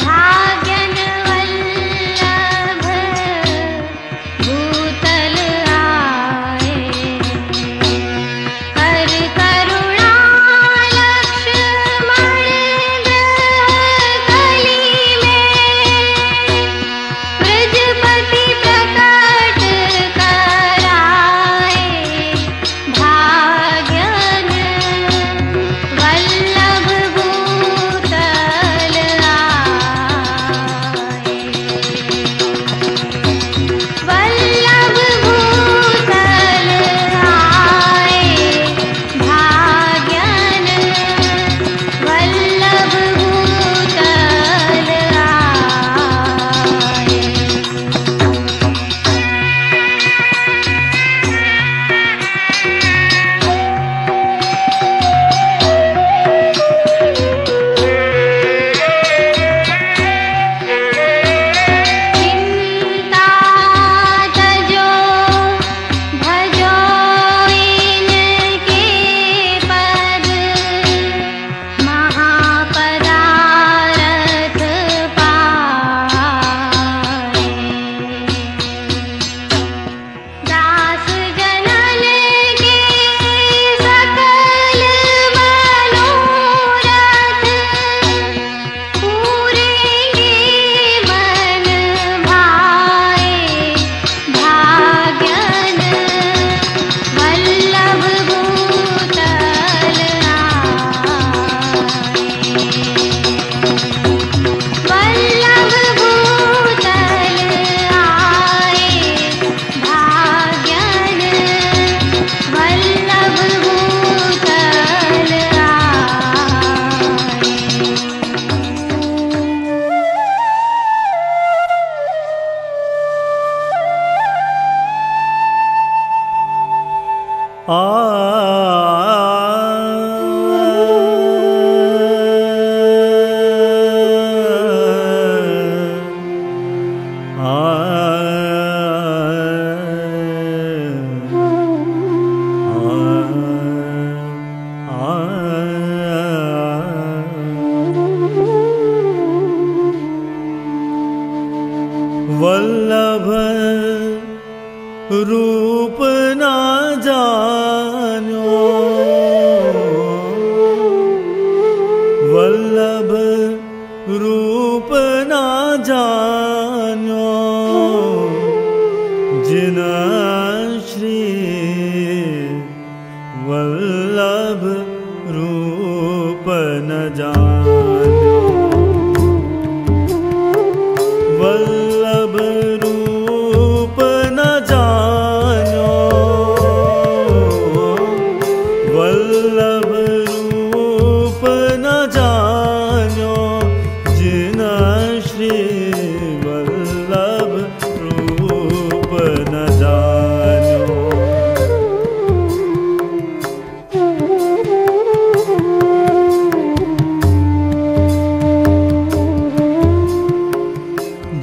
भाग्य वल्लभ रूप ना जानो, वल्लभ रूप ना जानो, जिना श्री वल्लभ रूप न जानो, वल्लभ रूप न जानो, वल्लभ रूप न जानो, जिना श्री वल्लभ रूप न जानो।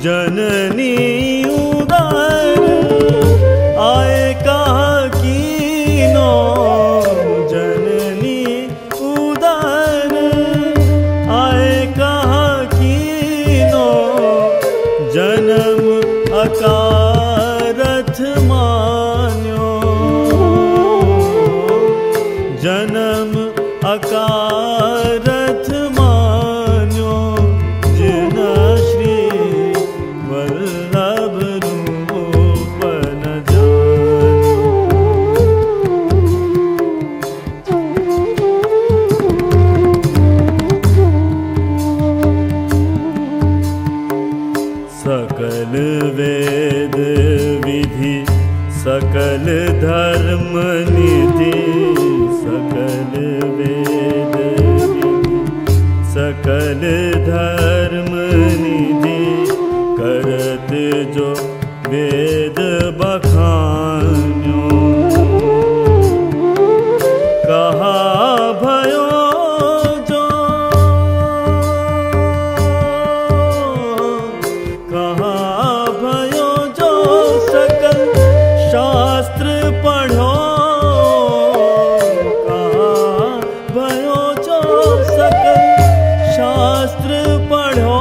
जननी उदार आए कहा कीनो, जननी उदार आए कहा कीनो, जन्म अकारथ मान्यो, जन्म अकारथ मान्यो, जिना श्री वल्लभ रूप न जानो। सकल वेद विधि सकल धर्म निधि, सकल वेद विधि सकल धर्म निधि, करत जो वेद बखान्यो, कहा भयो जो, कहा भयो जो सकल शास्त्र पढ़ो, कहा भयो जो सकल शास्त्र पढ़ो,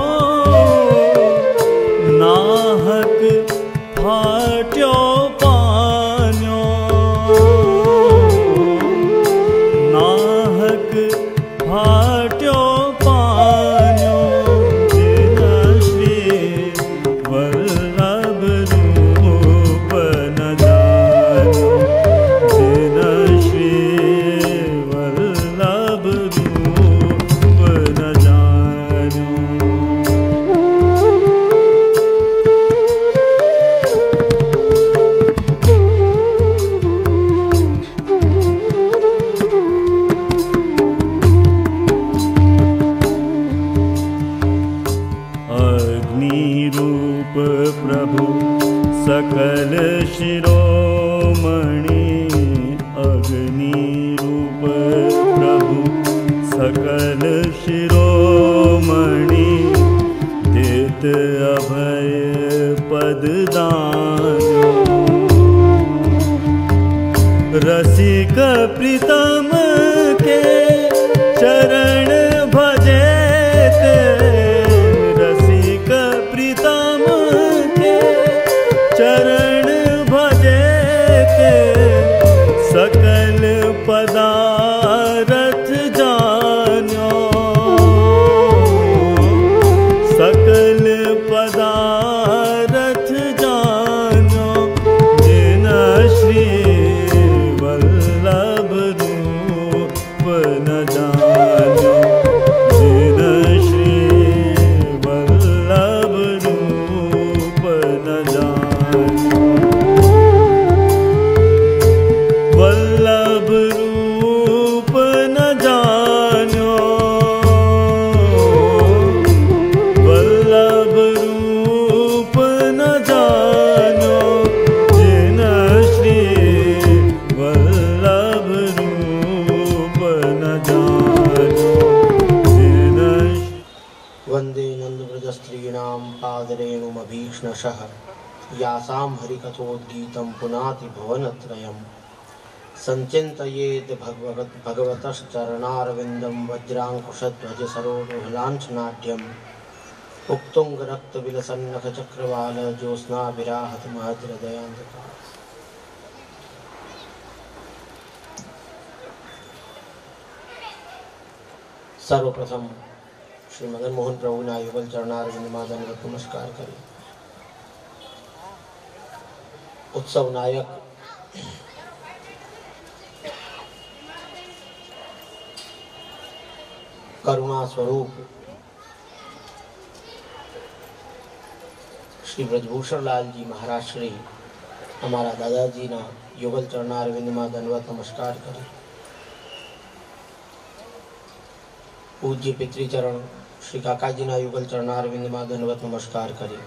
नाहक फाट्यो पान्यो, नाहक फाट्यो पान्यो, जिना श्री वल्लभ रूप न जानो, जिना श्री वल्लभ रूप न जानो। अग्नि रूप प्रभु सकल शिरोमणि, अग्नि रूप प्रभु सकल शिरोमणि, देत अभय पद दानो, रसिक प्रीतम के चरण भजेत, रसिक प्रीतम के चरण भजेत, सकल पदारथ जानो, सकल पदारथ जानो, जिना श्री वल्लभ रूप न जानो, जिना श्री वल्लभ रूप न जानो। वल्लभ रूप न जानो, वल्लभ रूप न जानो, जिना श्री वल्लभ रूप न जानो, जिना। वंदे नंदव्रजस्त्रीणां पादरेणुमभीक्ष्णशः, यासां हरिकथोद्गीतं पुनाति भुवनत्रयम्, संचिन्तयेत् भगवतश्चरणारविन्दं, वज्राङ्कुशध्वज सरोरुहलाञ्छनाढ्यं, उक्तुंग रक्त विलसन्नख चक्रवाल ज्योत्स्ना विराहत महद्रदयांधकार। सर्वप्रथम श्री मदन मोहन प्रभुना युगल चरणारविंदમાં દંડવત નમસ્કાર કરી उत्सव नायक करुणा स्वरूप श्री ब्रजभूषण लाल जी महाराज श्री हमारा दादाजी ना युगल चरणारविंदમાં दंडवत नमस्कार करी पूज्य पितृचरण श्री काकाजी ना युगल चरणारविंदમાં दंडवत नमस्कार करी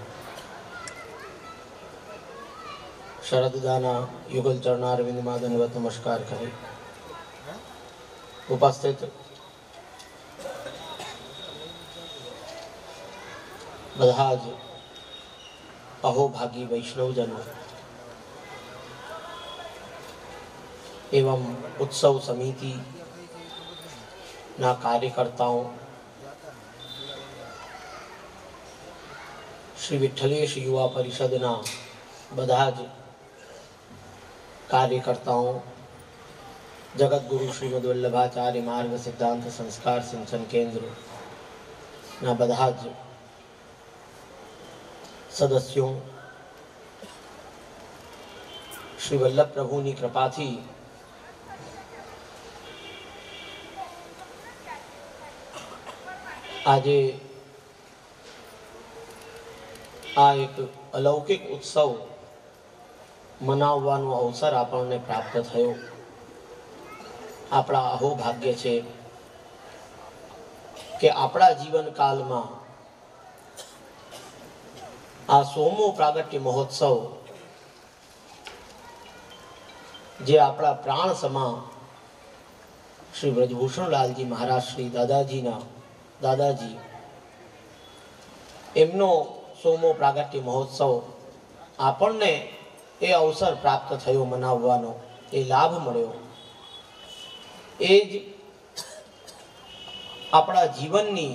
शरददाना युगल चरणारविंदમાં दंडवत नमस्कार करी उपस्थित બધા જ अहोभागी वैष्णवजनों एवं उत्सव समिति ना कार्यकर्ताओं, श्री विठ्ठलेश युवा परिषद ना બધા જ कार्यकर्ताओं, जगत गुरु श्रीमद वल्लभाचार्य मार्ग सिद्धांत संस्कार सिंचन केंद्र ना બધા જ सदस्यों, श्री वल्लभ प्रभुनी कृपा थी आजे आ एक अलौकिक उत्सव मनावવાનો अवसर આપણને પ્રાપ્ત થયો। આપણા અહોભાગ્ય છે કે આપણા જીવન કાળમાં आ सोमो प्रागट्य महोत्सव जे आपड़ा प्राण समा श्री ब्रजभूषण लाल जी महाराज श्री दादाजी ना दादाजी एमनो सोमो प्रागट्य महोत्सव आपने ए अवसर प्राप्त थयो मनाववानो, ए लाभ मळ्यो। एज आपड़ा जीवननी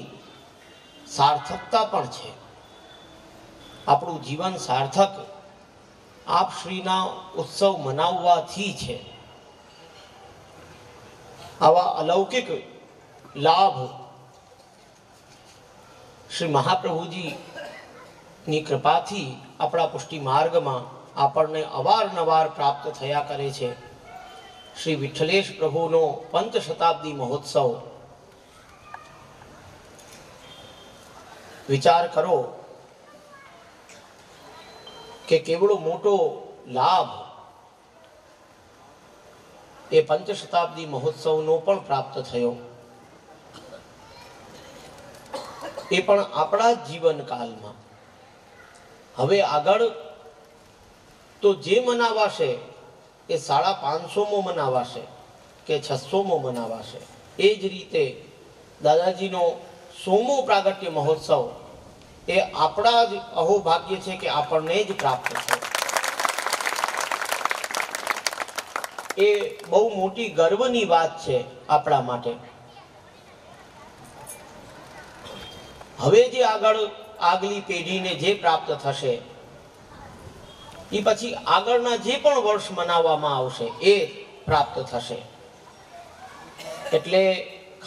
सार्थकता पण छे। આપણું જીવન સાર્થક આપ શ્રીના ઉત્સવ મનાવવાથી છે। આવા અલૌકિક લાભ શ્રી મહાપ્રભુજીની કૃપાથી આપણા પુષ્ટિ માર્ગમાં આપણને અવારનવાર પ્રાપ્ત થયા કરે છે। શ્રી વિઠ્ઠલેશ પ્રભુનો પંચશતાબ્દી મહોત્સવ વિચાર કરો કે કેવડો મોટો લાભ એ પંચશતાબ્દી મહોત્સવનો પણ પ્રાપ્ત થયો, એ પણ આપણા જીવન કાળમાં। હવે આગળ તો જે મનાવાશે એ 550મો મનાવાશે કે 600મો મનાવાશે। એ જ રીતે દાદાજીનો સોમો પ્રાગટ્ય મહોત્સવ એ આપણા જ અહોભાગ્ય છે કે આપણને જ પ્રાપ્ત છે। એ બહુ મોટી ગર્વની વાત છે આપણા માટે। હવે જે આગલી પેઢીને જે પ્રાપ્ત થશે એ પછી આગળના જે પણ વર્ષ મનાવવામાં આવશે એ પ્રાપ્ત થશે। એટલે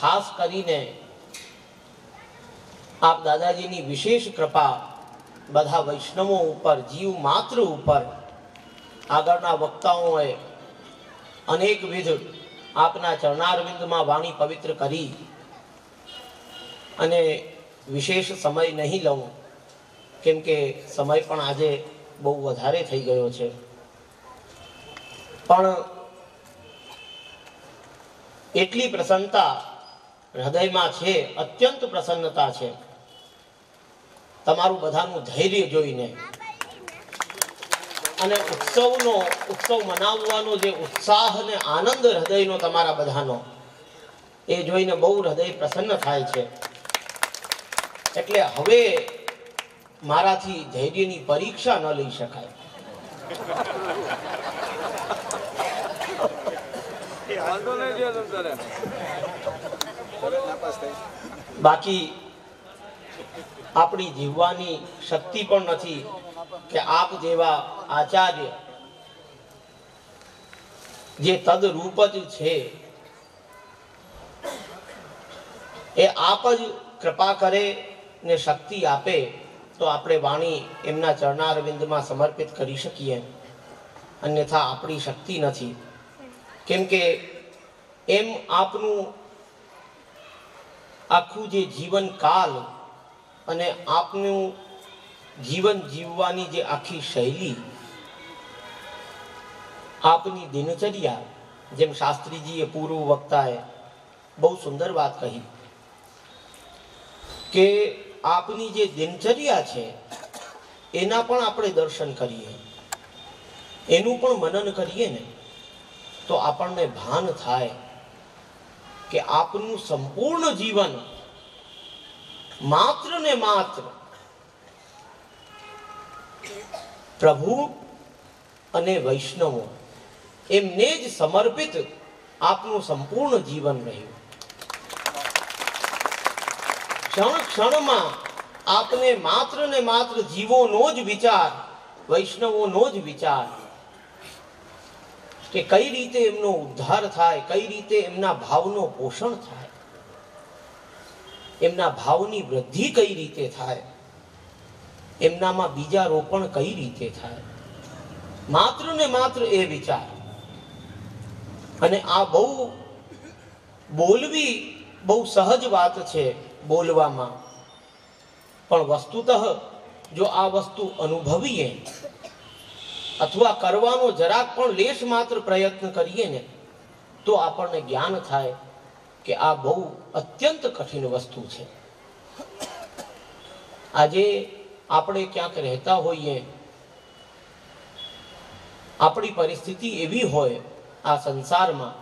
ખાસ કરીને आप दादाजी की विशेष कृपा बधा वैष्णवों ऊपर, जीव मात्र ऊपर आगळना वक्ताओए अनेक विध आपना चरणारविंद में वाणी पवित्र करी अने विशेष समय नहीं लऊं केम के समय पण आजे बहु वधारे थई गयो छे। पण एटली प्रसन्नता हृदय में छे, अत्यंत प्रसन्नता छे। तमारू बधानु धैर्य जोईने अने उत्सव मनाववानो जे उत्साह ने आनंद हृदयनो तमारा बधानो ए जोईने बहु हृदय प्रसन्न थाय छे। एटले हवे माराथी धैर्यनी परीक्षा न लई शकाय। बाकी આપણી જીવવાની શક્તિ પણ નથી કે આપ જેવા આચાર્ય જે તદરૂપ જ છે એ આપ જ કૃપા કરે ને શક્તિ આપે તો આપણે વાણી એમના ચરણારવિંદમાં સમર્પિત કરી શકીએ, અન્યથા આપણી શક્તિ નથી. કેમ કે એમ આપનું આખું જે જીવન કાલ અને આપનું જીવન જીવવાની જે આખી શૈલી, આપની દિનચર્યા, જેમ શાસ્ત્રીજીએ પૂર્વ વક્તાએ બહુ સુંદર વાત કહી કે આપની જે દિનચર્યા છે એના પણ આપણે દર્શન કરીએ, એનું પણ મનન કરીએ ને તો આપણને ભાન થાય કે આપનું સંપૂર્ણ જીવન માત્ર ને માત્ર પ્રભુ અને વૈષ્ણવો એમને જ સમર્પિત આપનું સંપૂર્ણ જીવન રહ્યું. ક્ષણ ક્ષણમાં આપને માત્ર ને માત્ર જીવોનો જ વિચાર, વૈષ્ણવોનો જ વિચાર કે કઈ રીતે એમનો ઉદ્ધાર થાય, કઈ રીતે એમના ભાવનો પોષણ થાય, એમના ભાવની વૃદ્ધિ કઈ રીતે થાય, એમનામાં બીજારોપણ કઈ રીતે થાય, માત્ર ને માત્ર એ વિચાર. અને આ બહુ બોલવી બહુ સહજ વાત છે બોલવામાં, પણ વસ્તુતઃ જો આ વસ્તુ અનુભવીએ અથવા કરવાનો જરાક પણ લેશ માત્ર પ્રયત્ન કરીએ ને તો આપણને જ્ઞાન થાય કે આ બહુ અત્યંત કઠિન વસ્તુ છે. આજે આપણે ક્યાંક રહેતા હોઈએ, આપણી પરિસ્થિતિ એવી હોય આ સંસારમાં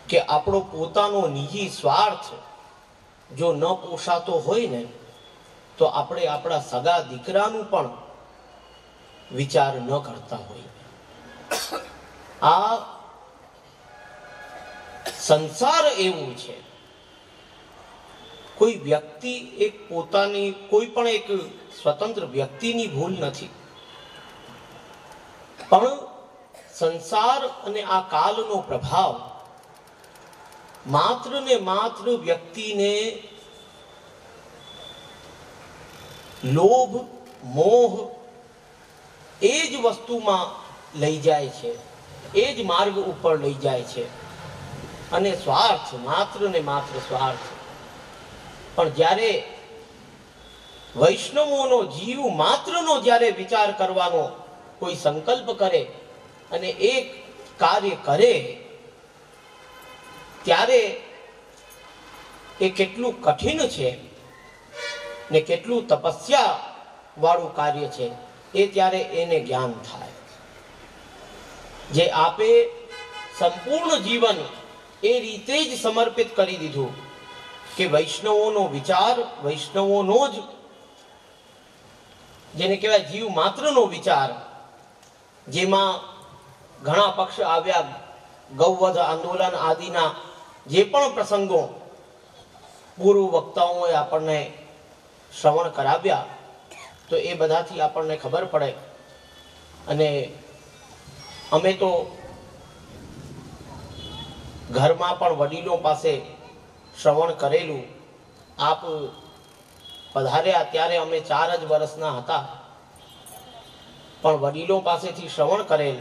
કે આપણો પોતાનો નિજી સ્વાર્થ જો ન પોષાતો હોય ને તો આપણે આપણા સગા દીકરાનું પણ વિચાર ન કરતા હોય. આ સંસાર એવું છે, કોઈ વ્યક્તિ એક પોતાની કોઈ પણ એક સ્વતંત્ર વ્યક્તિની ભૂલ નથી, પણ સંસાર અને આ કાલનો પ્રભાવ માત્ર ને માત્ર વ્યક્તિને લોભ મોહ એ જ વસ્તુમાં લઈ જાય છે, એ જ માર્ગ ઉપર લઈ જાય છે, અને સ્વાર્થ માત્ર ને માત્ર સ્વાર્થ. પણ જ્યારે વૈષ્ણવોનો જીવ માત્રનો જ્યારે વિચાર કરવાનો કોઈ સંકલ્પ કરે અને એક કાર્ય કરે ત્યારે એ કેટલું કઠિન છે ને કેટલું તપસ્યા વાળું કાર્ય છે એ ત્યારે એને જ્ઞાન થાય. જે આપે સંપૂર્ણ જીવન એ રીતે જ સમર્પિત કરી દીધું કે વૈષ્ણવોનો વિચાર, વૈષ્ણવોનો જ જેને કહેવાય જીવ માત્રનો વિચાર, જેમાં ઘણા પક્ષ આવ્યા, ગૌવધ આંદોલન આદિના જે પણ પ્રસંગો પૂર્વ વક્તાઓએ આપણને શ્રવણ કરાવ્યા તો એ બધાથી આપણને ખબર પડે. અને અમે તો ઘરમાં પણ વડીલો પાસે શ્રવણ કરેલું. આપ પધાર્યા ત્યારે અમે 4 જ વર્ષના હતા, પણ વડીલો પાસેથી શ્રવણ કરેલ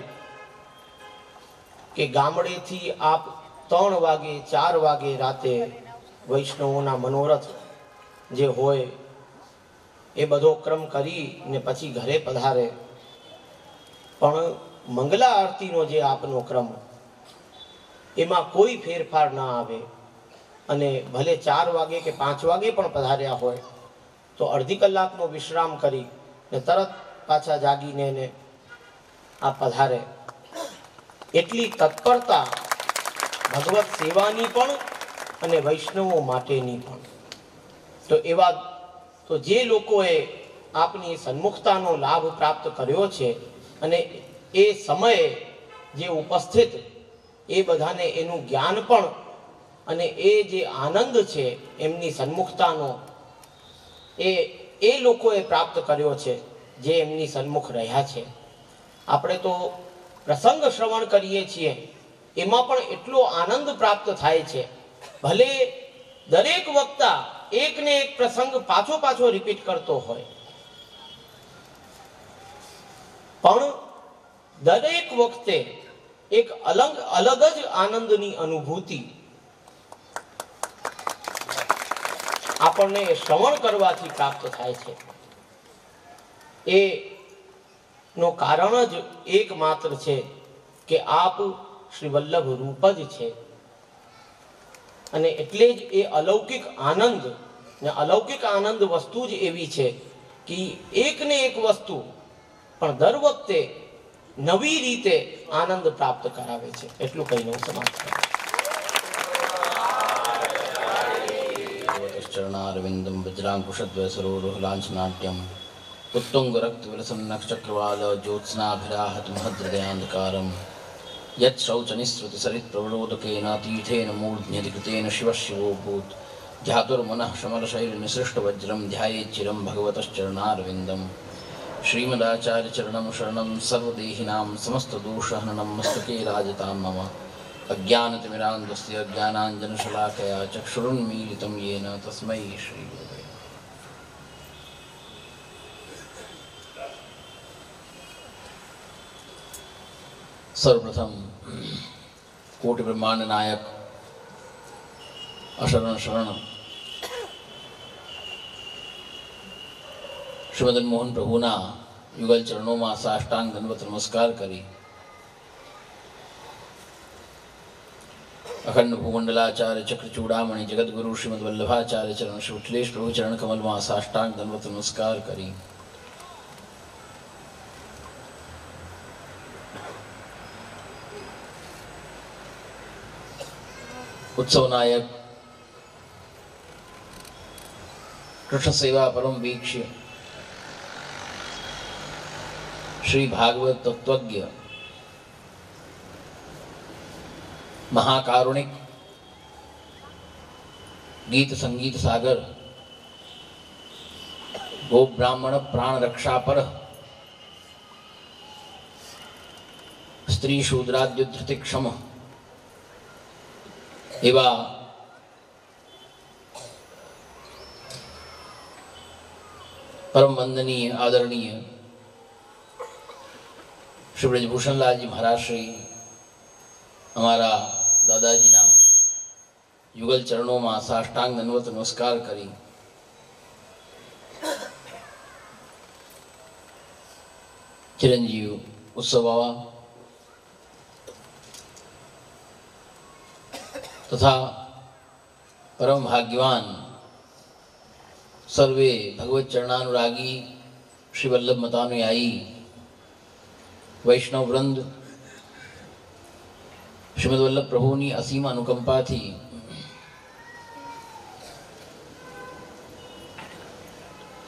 કે ગામડેથી આપ 3 વાગે 4 વાગે રાતે વૈષ્ણવોના મનોરથ જે હોય એ બધો ક્રમ કરી ને પછી ઘરે પધારે, પણ મંગલા આરતીનો જે આપનો ક્રમ એમાં કોઈ ફેરફાર ના આવે. અને ભલે 4 વાગે કે 5 વાગે પણ પધાર્યા હોય તો અડધી કલાકનો વિશ્રામ કરી ને તરત પાછા જાગીને એને આ પધારે. એટલી તત્પરતા ભગવત સેવાની પણ અને વૈષ્ણવો માટેની પણ. તો એવા તો જે લોકોએ આપની સન્મુખતાનો લાભ પ્રાપ્ત કર્યો છે અને એ સમયે જે ઉપસ્થિત એ બધાને એનું જ્ઞાન પણ અને એ જે આનંદ છે એમની સન્મુખતાનો એ લોકોએ પ્રાપ્ત કર્યો છે જે એમની સન્મુખ રહ્યા છે. આપણે તો પ્રસંગ શ્રવણ કરીએ છીએ, એમાં પણ એટલો આનંદ પ્રાપ્ત થાય છે. ભલે દરેક વક્તા એકને એક પ્રસંગ પાછો પાછો રિપીટ કરતો હોય, પણ દરેક વખતે એક અલગ જ આનંદની અનુભૂતિ આપણને શ્રવણ કરવાથી પ્રાપ્ત થાય છે. એ નો કારણ જ એકમાત્ર છે કે આપ શ્રી વલ્લભ રૂપ જ છે. અને એટલે જ એ અલૌકિક આનંદ, ને અલૌકિક આનંદ વસ્તુ જ એવી છે કે એકને એક વસ્તુ પણ દર વખતે નવી રીતે આનંદ પ્રાપ્ત કરાવે છે. એટલું કહીને હું સમાપ્ત કરું. चरणारविंदम वज्रांकुशद्वयसरोरुहलांछनाट्यम उत्तुंगरक्तविलसन्नक्षचक्रवाल ज्योत्स्नाभिराहत महद्हृदयान्धकारम यच्छौचनिःसृतिसरित्प्रवरोदकेन तीर्थेन मूर्ध्न्यधिकृतेन शिवः शिवोऽभूत् ध्यातुर्मनः शमलशैलनिसृष्टवज्रं ध्यायेच्चिरं भगवतश्चरणारविन्दम् श्रीमदाचार्यचरणं शरणं सर्वदेहिनां समस्तदोषहननं मस्तके राजतां मम अज्ञानतिमिरान्धस्य ज्ञानाञ्जनशलाकया चक्षुरुन्मीलितं येन तस्मै श्रीगुरवे नमः। सर्वप्रथम कोटि ब्रह्मांड नायक अशरण शरण श्रीमदन मोहन प्रभुना युगल चरणों में साष्टांग दंडवत नमस्कार करी अखंड भूमंडलाचार्य चक्र चूड़ामणि जगतगुरु श्रीमद वल्लभाचार्य चरण श्री विठलेश प्रभु चरण कमल में साष्टांग दंडवत नमस्कार करी उत्सव नायक कृष्ण सेवा परम वीक्ष्य श्री भागवत तत्वज्ञ महाकारुणिक गीत संगीत सागर गो ब्राह्मण प्राण रक्षा पर स्त्री शूद्राद्य धृति क्षम एवा परम वंदनीय आदरणीय श्री ब्रजभूषणलाल जी महाराज श्री अमारा दादाजी ना युगल चरणों में साष्टांग दंडवत नमस्कार करी चिरंजीव उत्सव बाबा तथा परम भाग्यवान सर्वे भगवत चरणानुरागी श्री वल्लभ मतानुयायी वैष्णव वृंद श्रीमद वल्लभ प्रभुनी असीम अनुकंपा थी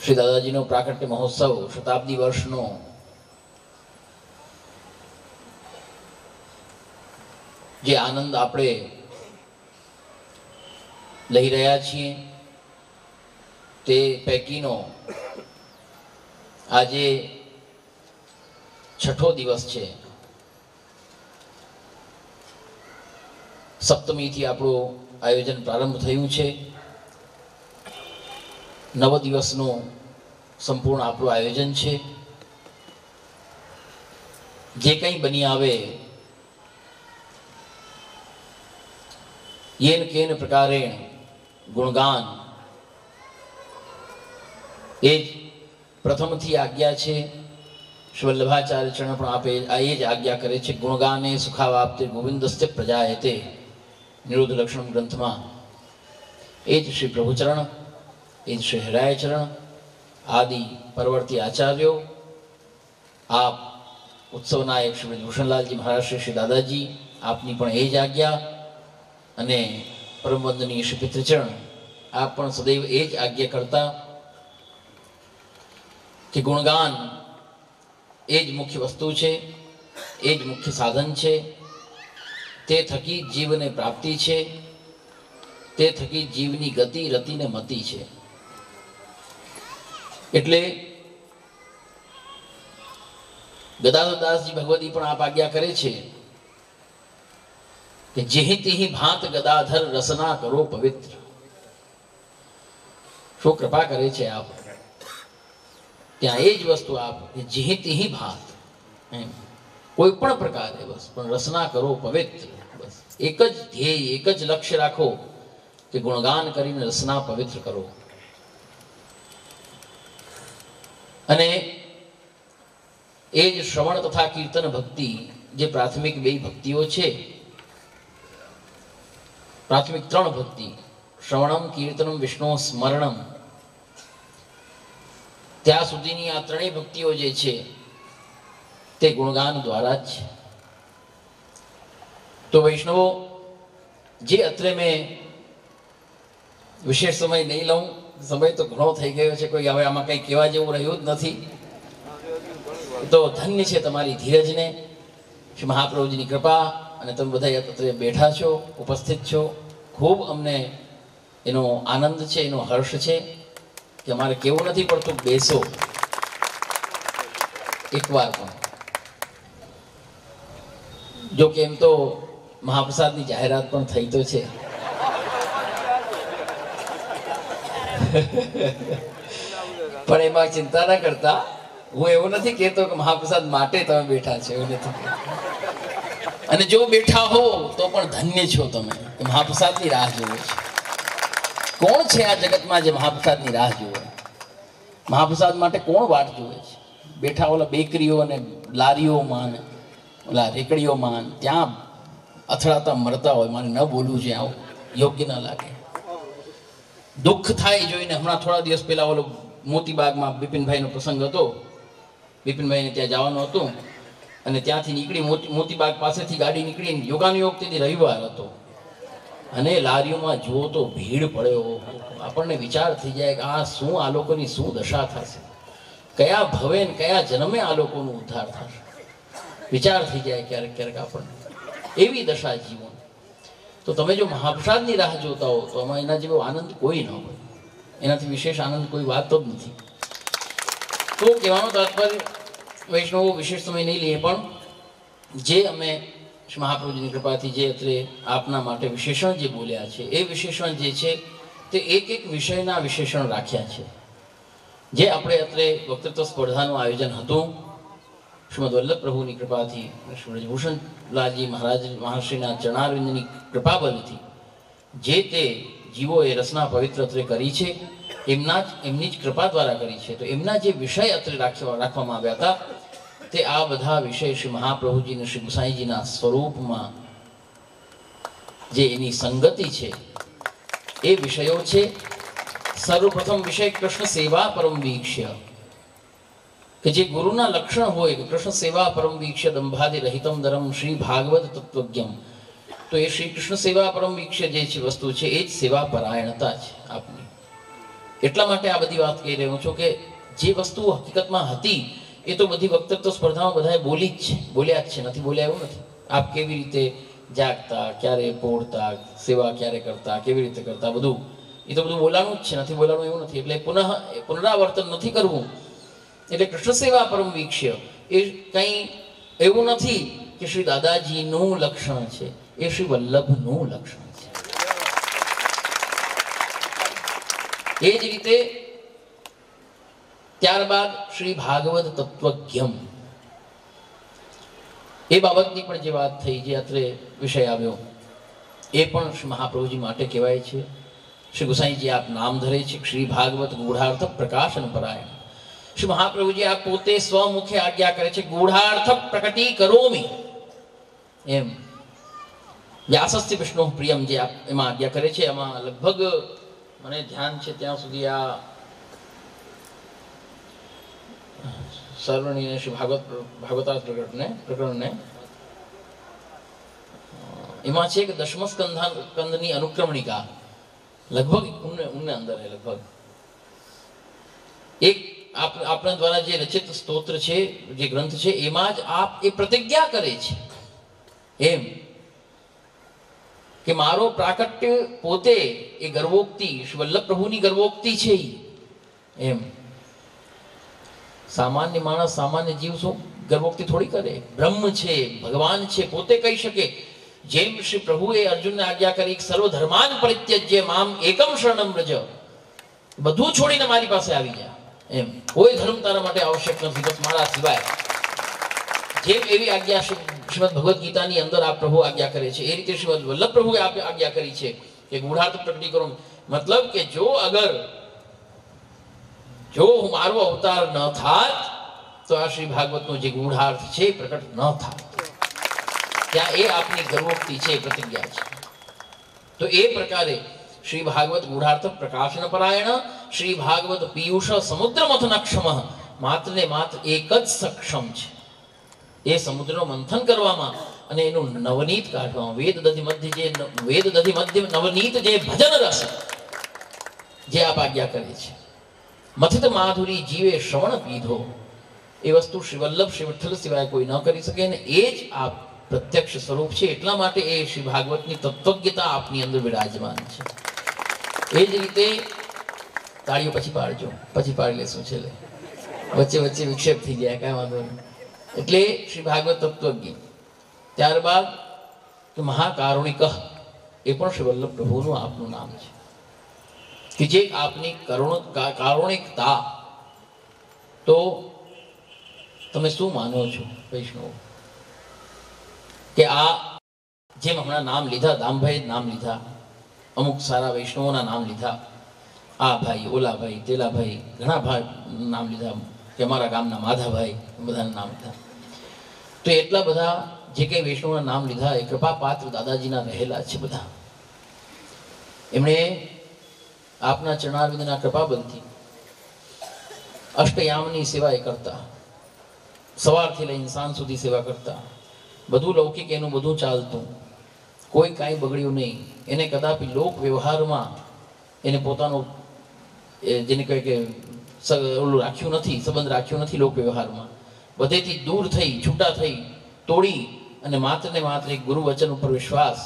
श्री दादाजी नो प्राकट्य महोत्सव शताब्दी वर्ष नो जे आनंद आपणे लई रह्या छीए ते पैकीनो आजे छठो दिवस छे। सप्तमी थी आपणो आयोजन प्रारंभ थयुं छे। 9 दिवसनो संपूर्ण आपणो आयोजन छे। जे कई बनी आवे येन केन प्रकारेण गुणगान एज प्रथम थी आज्ञा छे। श्री वल्लभाचार्य चरण पण आपे आए ज आज्ञा करे छे गुणगाने सुखावाप्ते गोविंदस्य प्रजायते निरोध लक्षण ग्रंथ में एज श्री प्रभुचरण एज श्री हराय चरण आदि परवर्ती आचार्यो आप उत्सव नायक श्री ब्रजभूषणलाल जी महाराज श्री दादाजी आपनी पण एज आज्ञा अने परम वंदनीय श्री पितृचरण आप पण सदैव एज आज्ञा करता कि गुणगान एज मुख्य वस्तु छे, एज मुख्य साधन छे। ते थकी जीव ने प्राप्ति छे, ते थकी जीवनी गति रति ने मति छे। એટલે ગદાધરદાસજી ભગવતી પણ આપ આજ્ઞા કરે છે કે જેહી તેહી ભાંત ગદાધર રસના કરો પવિત્ર. શું કૃપા કરે છે આપ, ત્યાં એ જ વસ્તુ આપ કે જેહી તેહી ભાંત, એમ કોઈ પણ પ્રકારે બસ પણ રસના કરો પવિત્ર. બસ એક જ ધ્યેય, એક જ લક્ષ્ય રાખો કે ગુણગાન કરીને રસના પવિત્ર કરો. અને એ જ શ્રવણ તથા કીર્તન ભક્તિ, જે પ્રાથમિક બે ભક્તિઓ છે, પ્રાથમિક ત્રણ ભક્તિ, શ્રવણમ, કીર્તનમ, વિષ્ણુ સ્મરણમ, ત્યાં સુધીની આ ત્રણેય ભક્તિઓ જે છે તે ગુણગાન દ્વારા જ છે. તો વૈષ્ણવો, જે અત્રે મેં વિશેષ સમય નહીં લઉં, સમય તો ઘણો થઈ ગયો છે, કોઈ હવે આમાં કંઈ કહેવા જેવું રહ્યું જ નથી. તો ધન્ય છે તમારી ધીરજને, શ્રી મહાપ્રભુજીની કૃપા, અને તમે બધા અત્રે બેઠા છો, ઉપસ્થિત છો. ખૂબ અમને એનો આનંદ છે, એનો હર્ષ છે કે અમારે કેવું નથી પડતું બેસો એકવાર પણ. જો કે એમ તો મહાપ્રસાદની જાહેરાત પણ થઈ તો છે. પણ એમાં ચિંતા ના કરતા, હું એવું નથી કહેતો કે મહાપ્રસાદ માટે તમે બેઠા છો, એવું નથી કહેતો. અને જો બેઠા હો તો પણ ધન્ય છો તમે, મહાપ્રસાદની રાહ જુઓ છો. કોણ છે આ જગતમાં જે મહાપ્રસાદની રાહ જુએ? મહાપ્રસાદ માટે કોણ વાટ જુએ છે? બેઠા ઓલા બેકરીઓ અને લારીઓમાં ને ઓલા રેકડીઓમાં ત્યાં અથડાતા મરતા હોય. મારે ન બોલવું છે, આવું યોગ્ય ન લાગે. દુઃખ થાય જોઈને. હમણાં થોડા દિવસ પહેલા ઓલો મોતીબાગમાં બિપિનભાઈનો પ્રસંગ હતો. બિપિનભાઈને ત્યાં જવાનું હતું અને ત્યાંથી નીકળી મોતીબાગ પાસેથી ગાડી નીકળીને યોગાનુયોગ તેથી રવિવાર હતો અને લારીઓમાં જુઓ તો ભીડ પડ્યો. આપણને વિચાર થઈ જાય કે આ શું, આ લોકોની શું દશા થશે, કયા ભવે ને કયા જન્મે આ લોકોનો ઉદ્ધાર થશે. વિચાર થઈ જાય ક્યારેક ક્યારેક આપણને, એવી દશા જીવન. તો તમે જો મહાપ્રસાદની રાહ જોતા હો તો આમાં એના જેવો આનંદ કોઈ ન હોય, એનાથી વિશેષ આનંદ કોઈ વાત જ નથી. તો કહેવાનો તાત્પર્ય, વૈષ્ણવો વિશેષ સમય નહીં લઈએ, પણ જે અમે મહાપ્રભુજીની કૃપાથી જે અત્રે આપના માટે વિશેષણ જે બોલ્યા છે, એ વિશેષણ જે છે તે એક એક વિષયના વિશેષણ રાખ્યા છે. જે આપણે અત્રે વક્તૃત્વ સ્પર્ધાનું આયોજન હતું, શ્રીમદ વલ્લભ પ્રભુની કૃપાથી, શ્રી બ્રજભૂષણલાલજી મહારાજશ્રીના ચરણારવિંદની કૃપાબલથી જે તે જીવોએ રસના પવિત્ર અત્રે કરી છે, એમની જ કૃપા દ્વારા કરી છે. તો એમના જે વિષય અત્રે રાખવામાં આવ્યા હતા, તે આ બધા વિષય શ્રી મહાપ્રભુજીને શ્રી ગુસાઈજીના સ્વરૂપમાં જે એની સંગતિ છે એ વિષયો છે. સર્વપ્રથમ વિષય કૃષ્ણ સેવા પરમ વીક્ષ્ય, કે જે ગુરુના લક્ષણ હોય કે કૃષ્ણ સેવા પરમ વીક્ષ્ય દંભાદિ રહિતમ દરમ શ્રી ભાગવત તત્વજ્ઞમ. તો એ શ્રી કૃષ્ણ સેવા પરમ વીક્ષ્ય જે છે વસ્તુ છે, એ જ સેવા પરાયણતા છે આપની. એટલા માટે આ બધી વાત કહી રહ્યો છું કે જે વસ્તુ હકીકતમાં હતી એ તો બધી વક્તૃત્વ સ્પર્ધામાં બધાએ બોલ્યા જ છે, નથી બોલ્યા એવું નથી. આપ કેવી રીતે જાગતા, ક્યારે પોઢતા, સેવા ક્યારે કરતા, કેવી રીતે કરતા, બધું એ તો બધું બોલાનું જ છે, નથી બોલાનું એવું નથી. એટલે પુનરાવર્તન નથી કરવું. એટલે કૃષ્ણ સેવા પરમ વીક્ષ્ય એ કંઈ એવું નથી કે શ્રી દાદાજીનું લક્ષણ છે, એ શ્રી વલ્લભનું લક્ષણ છે. એ જ રીતે ત્યારબાદ શ્રી ભાગવત તત્વજ્ઞમ, એ બાબતની પણ જે વાત થઈ, જે અત્રે વિષય આવ્યો, એ પણ શ્રી મહાપ્રભુજી માટે કહેવાય છે. શ્રી ગુસાઈજી આપ નામ ધરે છે શ્રી ભાગવત ગૂઢાર્થ પ્રકાશન પરાયણ. શ્રી મહાપ્રભુજી આપ પોતે સ્વમુખે આજ્ઞા કરે છે, ગૂઢાર્થ પ્રકટી કરોમી. એમ વ્યાસસ્તિ વિષ્ણુ પ્રિયમ જે આપ એમાં આજ્ઞા કરે છે, એમાં લગભગ મને ધ્યાન છે ત્યાં સુધી આ સર્વણીય શ્રી ભાગવતાર્થ પ્રકરણને એમાં છે કે દશમ સ્કંદની અનુક્રમણિકા લગભગ ઉનને અંદર है लगभग એક આપણા દ્વારા જે રચિત સ્તોત્ર છે, જે ગ્રંથ છે, એમાં જ આપ એ પ્રતિજ્ઞા કરે છે એમ કે મારો પ્રાકટ્ય પોતે એ ગર્વોક્તિ શ્રી વલ્લભ પ્રભુની ગર્વોક્તિ છે એમ. સામાન્ય માણસ, સામાન્ય જીવ શું ગર્વોક્તિ થોડી કરે? બ્રહ્મ છે, ભગવાન છે, પોતે કહી શકે. જેમ શ્રી પ્રભુએ અર્જુનને આજ્ઞા કરી, સર્વધર્માન પરિત્યજ્ય મામ એકમ શરણમ વ્રજ, બધું છોડીને મારી પાસે આવી જા. એમ કોઈ ધર્મ તારા માટે આવશ્યક નથી, બસ મારા સિવાય. જેમ એવી આજ્ઞા શ્રીમદ ભગવદ્ ગીતાની અંદર આ પ્રભુ આજ્ઞા કરે છે, એ રીતે શ્રીમદ વલ્લભ પ્રભુએ આજ્ઞા કરી છે કે ગૂઢાર્થ પ્રગટી કરો. મતલબ કે જો મારો અવતાર ન થાત તો આ શ્રી ભાગવતનો જે ગૂઢાર્થ છે પ્રકટ ન થાત. ત્યાં એ આપની ગર્વોક્તિ છે, પ્રતિજ્ઞા છે. તો એ પ્રકારે શ્રી ભાગવત ગૂઢાર્થ પ્રકાશન પરાયણ, શ્રી ભાગવત પિયુષ સમુદ્ર મથનક્ષમ, માત્ર ને માત્ર એક જ સક્ષમ છે એ સમુદ્રનો મંથન કરવામાં અને એનું નવનીત કાઢવામાં. વેદ દધિ મધ્ય નવનીત જે ભજન રસ જે આપ આજ્ઞા કરે છે, મથિત માધુરી જીવે શ્રવણ પીધો, એ વસ્તુ શ્રી વલ્લભ શ્રી વિઠ્ઠલ સિવાય કોઈ ન કરી શકે. ને એ જ આ પ્રત્યક્ષ સ્વરૂપ છે. એટલા માટે એ શ્રી ભાગવતની તત્વજ્ઞતા આપની અંદર વિરાજમાન છે. એ જ રીતે તાળીઓ પછી પાડજો, પછી પાડી લેશું છેલ્લે, વચ્ચે વચ્ચે વિક્ષેપ થઈ જાય, કાંઈ વાંધો નહીં. એટલે શ્રી ભાગવત તત્વજ્ઞ. ત્યારબાદ મહાકારુણિક, એ પણ શ્રી વલ્લભ પ્રભુનું આપનું નામ છે કે જે આપની કારુણિકતા. તો તમે શું માનો છો વૈષ્ણવ કે આ જેમ હમણાં નામ લીધા, દામભાઈ નામ લીધા, અમુક સારા વૈષ્ણવોના નામ લીધા, આ ભાઈ, ઓલા ભાઈ, તેલા ભાઈ, ઘણા ભાઈ નામ લીધા, કે અમારા ગામના માધાભાઈ, બધાના નામ લીધા. તો એટલા બધા જે કંઈ વૈષ્ણવના નામ લીધા એ કૃપા પાત્ર દાદાજીના રહેલા છે બધા. એમણે આપના ચરણારવિંદના કૃપાબલથી અષ્ટયામની સેવા કરતા, સવારથી લઈને સાંજ સુધી સેવા કરતા, બધું લૌકિક એનું બધું ચાલતું, કોઈ કાંઈ બગડ્યું નહીં. એને કદાપી લોક વ્યવહારમાં એને પોતાનું જેને કહે કે ઓલું રાખ્યું નથી, સંબંધ રાખ્યો નથી લોક વ્યવહારમાં. બધેથી દૂર થઈ, છૂટા થઈ, તોડી અને માત્ર ને માત્ર એક ગુરુવચન ઉપર વિશ્વાસ,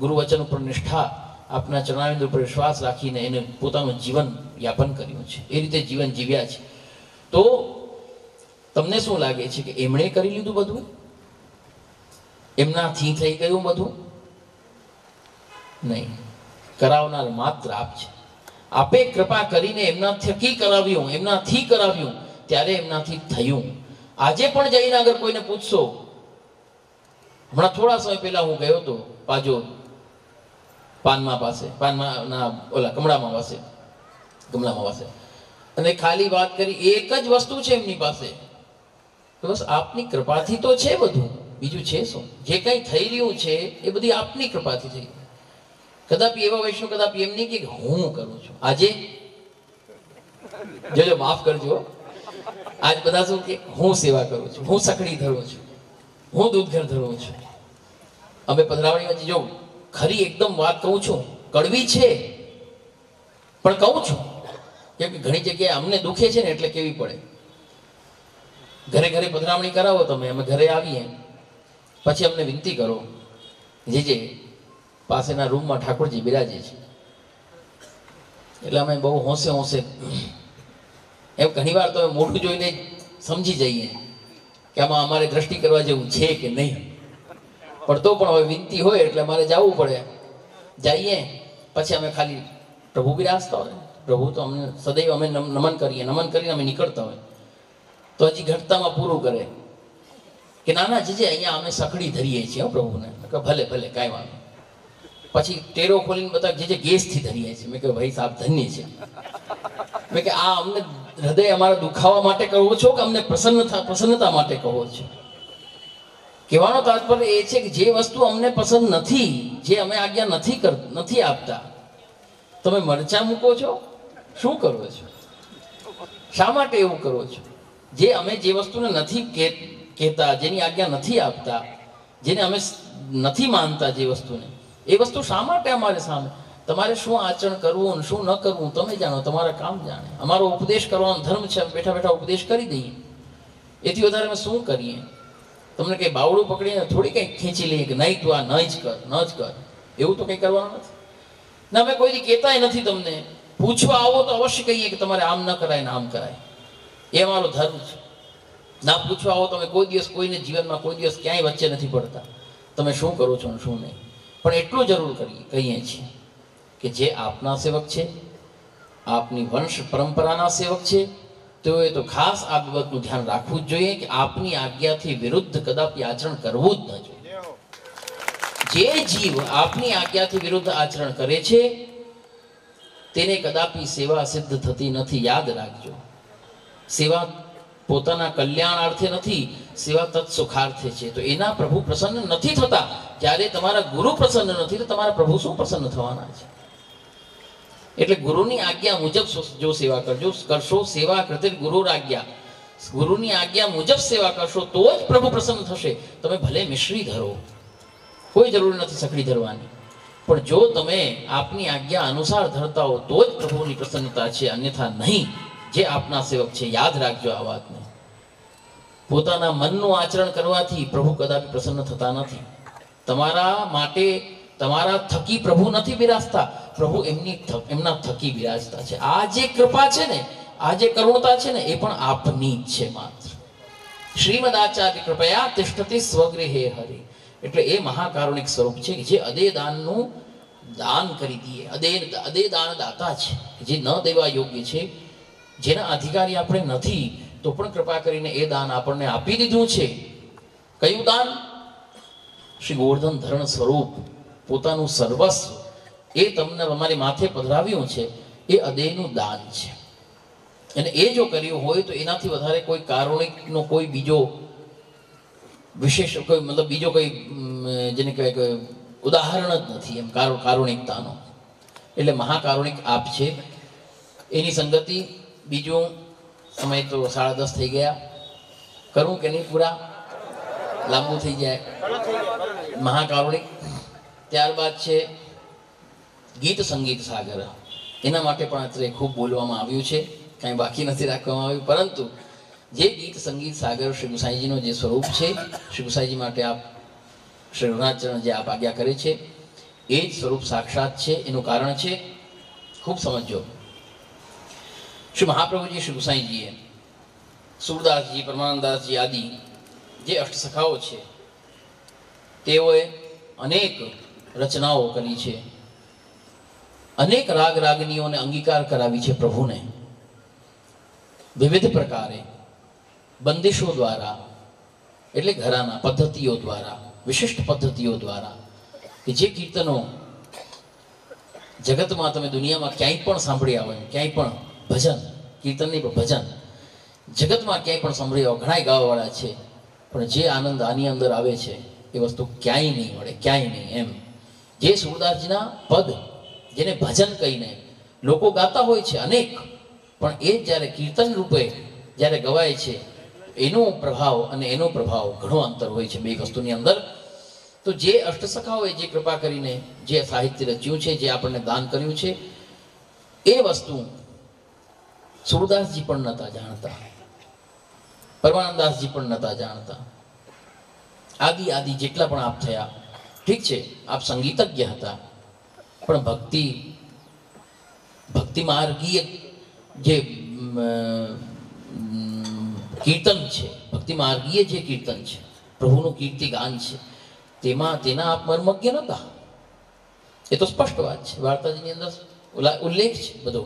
ગુરુવચન ઉપર નિષ્ઠા, આપના ચરણારવિંદ ઉપર વિશ્વાસ રાખીને એને પોતાનું જીવન યાપન કર્યું છે. એ રીતે જીવન જીવ્યા છે. તો તમને શું લાગે છે કે એમણે કરી લીધું બધું? એમનાથી થઈ ગયું બધું? નહીં, કરાવનાર માત્ર આપ છે. આપે કૃપા કરીને એમના થકી કરાવ્યું, એમનાથી કરાવ્યું, ત્યારે એમનાથી થયું. આજે પણ જઈને અગર કોઈને પૂછશો, હમણાં થોડા સમય પહેલા હું ગયો હતો પાજો પાનમાં પાસે, પાનમાં ઓલા કમળામાં પાસે, અને ખાલી વાત કરી, એક જ વસ્તુ છે એમની પાસે, બસ આપની કૃપાથી તો છે બધું, બીજું છે શું? જે કંઈ થઈ રહ્યું છે એ બધી આપની કૃપાથી થઈ. કદાપી એવા વૈષ્ણવ કદાપી એમ નહીં કે હું કરું છું. આજે જોજો, માફ કરજો, આજ બધા શું કે હું સેવા કરું છું, હું સકડી ધરું છું, હું દૂધ ઘર ધરું છું. અમે પધરાવણીમાં જો ખરી એકદમ વાત કહું છું, કડવી છે પણ કહું છું, કેમ કે ઘણી જગ્યાએ અમને દુખે છે ને એટલે કેવી પડે. ઘરે ઘરે પધરાવણી કરાવો તમે, અમે ઘરે આવીએ પછી અમને વિનંતી કરો, જે પાસેના રૂમમાં ઠાકોરજી બિરાજે છે, એટલે અમે બહુ હોંશે એમ ઘણી વાર તો મોઢું જોઈને સમજી જઈએ કે આમાં અમારે દ્રષ્ટિ કરવા જેવું છે કે નહીં. પણ તો પણ હવે વિનંતી હોય એટલે અમારે જવું પડે. જઈએ પછી અમે ખાલી પ્રભુ બિરાજતા હોય, પ્રભુ તો અમને સદૈવ અમે નમન કરીને અમે નીકળતા હોય, તો હજી ઘટતામાં પૂરું કરે કે નાના જીજે અહીંયા અમે સકડી ધરીએ છીએ પ્રભુને. ભલે ભલે કાંઈ વાંધો. પછી ટેરો ખોલીને બધા જે ગેસથી ધરીએ છીએ. મેં કહ્યું ભાઈ સાહેબ ધન્ય છે. મેં કે આ અમને હૃદય અમારા દુખાવા માટે કહો છો કે અમને પ્રસન્નતા માટે કહો છો? કહેવાનો તાત્પર્ય એ છે કે જે વસ્તુ અમને પસંદ નથી, જે અમે આજ્ઞા નથી આપતા, તમે મરચા મૂકો છો, શું કરો છો? શા માટે એવું કરો છો? જે અમે જે વસ્તુને નથી કહેતા, જેની આજ્ઞા નથી આપતા, જેને અમે નથી માનતા, જે વસ્તુને, એ વસ્તુ શા માટે અમારે સામે? તમારે શું આચરણ કરવું અને શું ન કરવું તમે જાણો, તમારા કામ જાણે. અમારો ઉપદેશ કરવાનો ધર્મ છે, અમે બેઠા બેઠા ઉપદેશ કરી દઈએ. એથી વધારે અમે શું કરીએ? તમને કંઈ બાવડું પકડીને થોડી કંઈક ખેંચી લઈએ કે નહીં તું આ ન જ કર, એવું તો કંઈ કરવાનું નથી ને. અમે કોઈ કહેતાય નથી. તમને પૂછવા આવો તો અવશ્ય કહીએ કે તમારે આમ ન કરાય ને આમ કરાય. એ અમારો ધર્મ છે. ના પૂછવા આવો તમે કોઈ દિવસ કોઈને જીવનમાં કોઈ દિવસ ક્યાંય વચ્ચે નથી પડતા, તમે શું કરો છો અને શું નહીં. પણ એટલું જરૂર કહીએ છીએ કે જે આપના સેવક છે, આપની વંશ પરંપરાના સેવક છે, તેઓએ તો ખાસ આ બાબતનું ધ્યાન રાખવું જ જોઈએ કે આપની આજ્ઞાથી વિરુદ્ધ કદાપી આચરણ કરવું જ ન જોઈએ. જે જીવ આપની આજ્ઞાથી વિરુદ્ધ આચરણ કરે છે તેને કદાપી સેવા સિદ્ધ થતી નથી. યાદ રાખજો, સેવા પોતાના કલ્યાણાર્થે નથી, સેવા તત્સુખાર્થે છે. તો એના પ્રભુ પ્રસન્ન નથી થતા. જ્યારે તમારા ગુરુ પ્રસન્ન નથી તો તમારા પ્રભુ શું પ્રસન્ન થવાના છે? એટલે ગુરુની આજ્ઞા મુજબ જો સેવા કરશો, સેવા કરતી ગુરુ આજ્ઞા, ગુરુની આજ્ઞા મુજબ સેવા કરશો તો જ પ્રભુ પ્રસન્ન થશે. તમે ભલે મિશ્રી ધરો, કોઈ જરૂર નથી સકડી ધરવાની, પણ જો તમે આપની આજ્ઞા અનુસાર ધરતા હો તો જ પ્રભુની પ્રસન્નતા છે, અન્યથા નહીં. જે આપના સેવક છે, યાદ રાખજો આ વાતને. પોતાના મનનું આચરણ કરવાથી પ્રભુ કદાપી પ્રસન્ન થતા નથી. તમારા માટે તમારા થકી પ્રભુ નથી બિરાજતા, પ્રભુ એમના થકી બિરાજતા છે. આ જે કૃપા છે ને, આ જે કરુણતા છે ને, એ પણ આપની જ છે માત્ર. શ્રીમદ આચાર્ય કૃપયા તિષ્ઠતિ સ્વગૃહે હરિ. એટલે એ મહાકારુણિક સ્વરૂપ છે કે જે અદે દાનનું દાન કરી દઈએ. અદે દાન દાતા છે, જે ન દેવા યોગ્ય છે, જેના અધિકારી આપણે નથી, તો પણ કૃપા કરીને એ દાન આપણને આપી દીધું છે. કયું દાન? શ્રી ગોવર્ધન ધરણ સ્વરૂપ, પોતાનું સર્વસ્વ એ તમને અમારી માથે પધરાવ્યું છે. એ અદેયનું દાન છે. અને એ જો કર્યું હોય તો એનાથી વધારે કોઈ કારુણિકનો કોઈ બીજો વિશેષ કોઈ મતલબ બીજો કોઈ જેને કહેવાય કે ઉદાહરણ જ નથી એમ કારુણિકતાનો. એટલે મહાકારુણિક આપ છે. એની સંગતિ બીજું, સમય તો 10:30 થઈ ગયા, કરું કે નહીં પૂરા? લાંબુ થઈ જાય. મહાકારુણિક. ત્યારબાદ છે ગીત સંગીત સાગર. એના માટે પણ અત્યારે ખૂબ બોલવામાં આવ્યું છે, કાંઈ બાકી નથી રાખવામાં આવ્યું. પરંતુ જે ગીત સંગીત સાગર શ્રી ગુસાઈજીનો જે સ્વરૂપ છે, શ્રી ગુસાઈજી માટે આપ શ્રી રઘુનાથચરણ જે આપ આજ્ઞા કરે છે એ જ સ્વરૂપ સાક્ષાત છે. એનું કારણ છે, ખૂબ સમજો. શ્રી મહાપ્રભુજી શ્રી ગુસાઈજીએ સુરદાસજી, પરમાનંદદાસજી આદિ જે અષ્ટસખાઓ છે તેઓએ અનેક રચનાઓ કરી છે, અનેક રાગ રાગનીઓને અંગીકાર કરાવી છે પ્રભુને વિવિધ પ્રકારે, બંદિશો દ્વારા, એટલે ઘરાના પદ્ધતિઓ દ્વારા, વિશિષ્ટ પદ્ધતિઓ દ્વારા, કે જે કીર્તનો જગતમાં તમે દુનિયામાં ક્યાંય પણ સાંભળ્યા હોય, ક્યાંય પણ ભજન, કીર્તન નહીં પણ ભજન જગતમાં ક્યાંય પણ સાંભળ્યા હોય, ઘણાય ગાવાવાળા છે, પણ જે આનંદ આની અંદર આવે છે એ વસ્તુ ક્યાંય નહીં મળે, ક્યાંય નહીં. એમ જે સુરદાસજીના પદ, જેને ભજન કહીને લોકો ગાતા હોય છે અનેક, પણ એ જ્યારે કીર્તન રૂપે જ્યારે ગવાય છે એનો પ્રભાવ અને એનો પ્રભાવ ઘણો અંતર હોય છે બે વસ્તુની અંદર. તો જે અષ્ટસખાઓએ જે કૃપા કરીને જે સાહિત્ય રચ્યું છે, જે આપણને દાન કર્યું છે, એ વસ્તુ સુરદાસજી પણ નહોતા જાણતા, પરમાનંદદાસજી પણ નહોતા જાણતા, આદિ જેટલા પણ આપ થયા. ઠીક છે, આપ સંગીતજ્ઞ હતા, પણ ભક્તિ માર્ગીય જે કીર્તન છે, ભક્તિ માર્ગીય જે કીર્તન છે, પ્રભુનું કીર્તિ ગાન છે, તેના આપ મર્મજ્ઞ નહોતા. એ તો સ્પષ્ટ વાત છે, વાર્તાજીની અંદર ઉલ્લેખ છે બધો.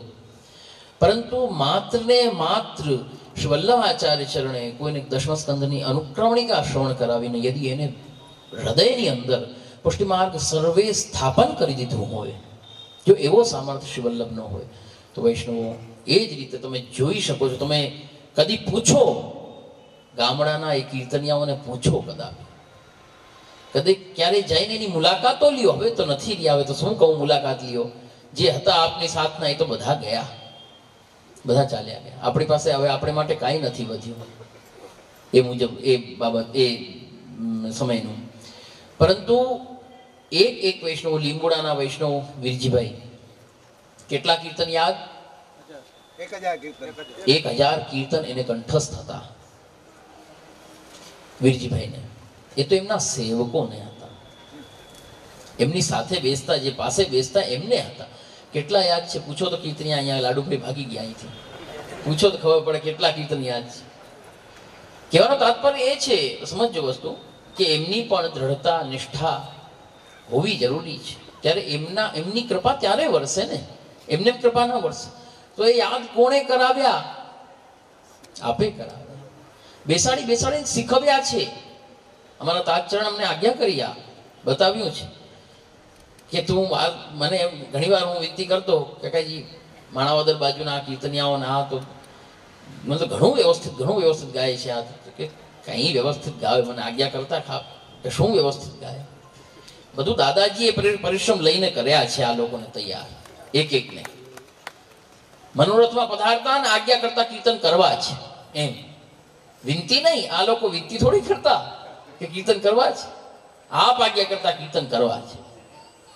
પરંતુ માત્ર ને માત્ર શ્રી વલ્લભાચાર્ય ચરણે કોઈને દશમ સ્કંદની અનુક્રમણિકા શ્રવણ કરાવીને યદી એને હૃદયની અંદર પુષ્ટિમાર્ગ સર્વે સ્થાપન કરી દીધું હોય, જો એવો સામર્થ્ય શ્રી વલ્લભનો હોય, તો વૈષ્ણવો એ જ રીતે તમે જોઈ શકો છો. તમે કદી પૂછો, ગામડાના એ કીર્તનિયાઓને પૂછો, કદી ક્યારે જઈને એની મુલાકાતો લ્યો. હવે તો નથી રહ્યા, હવે તો શું કહું મુલાકાત લ્યો. જે હતા આપની સાથના એ તો બધા ગયા, બધા ચાલ્યા ગયા. આપણી પાસે હવે આપણે માટે કાંઈ નથી વધ્યું એ મુજબ, એ બાબત એ સમયનું. પરંતુ એક વૈષ્ણવ, લીંબોડાના વૈષ્ણવ વીરજીભાઈ, કેટલા કીર્તન યાદ? 1000 કીર્તન એને કંઠસ્થ હતા વીરજીભાઈને. એ તો એમના સેવકોને હતા, એમની સાથે બેસતા, જે પાસે બેસતા એમને હતા. કેટલા યાદ છે પૂછો તો કીર્તનિયા. અહીંયા લાડુભાઈ ભાગી ગયા અહીંથી, પૂછો તો ખબર પડે કેટલા કીર્તન યાદ છે. કહેવાનો તાત્પર્ય એ છે, સમજજો વસ્તુ, કે એમની પણ દ્રઢતા નિષ્ઠા હોવી જરૂરી છે. ત્યારે એમની કૃપા ત્યારે વરસે ને, એમને કૃપા ન વરસે. તો એ યાદ કોણે કરાવ્યા? આપે કરાવ્યા. બેસાડીને શીખવ્યા છે. અમારા તાજચરણ અમને આજ્ઞા કરી, આ બતાવ્યું છે કે તું મને ઘણી વાર હું વિનંતી કરતો કે કાકાજી માણાવદર બાજુના કીર્તનિયાઓના આ તો મને તો ઘણું વ્યવસ્થિત ગાય છે. આ કે કંઈ વ્યવસ્થિત ગાવે, મને આજ્ઞા કરતા કે શું વ્યવસ્થિત ગાય. બધું દાદાજીએ પરિશ્રમ લઈને કર્યા છે. આ લોકોને તૈયાર એકને મનોરથમાં પધારતા અને આજ્ઞા કરતા કીર્તન કરવા છે. એમ વિનંતી નહીં. આ લોકો વિનંતી થોડી કરતા કે કીર્તન કરવા છે. આપ આજ્ઞા કરતા કીર્તન કરવા છે.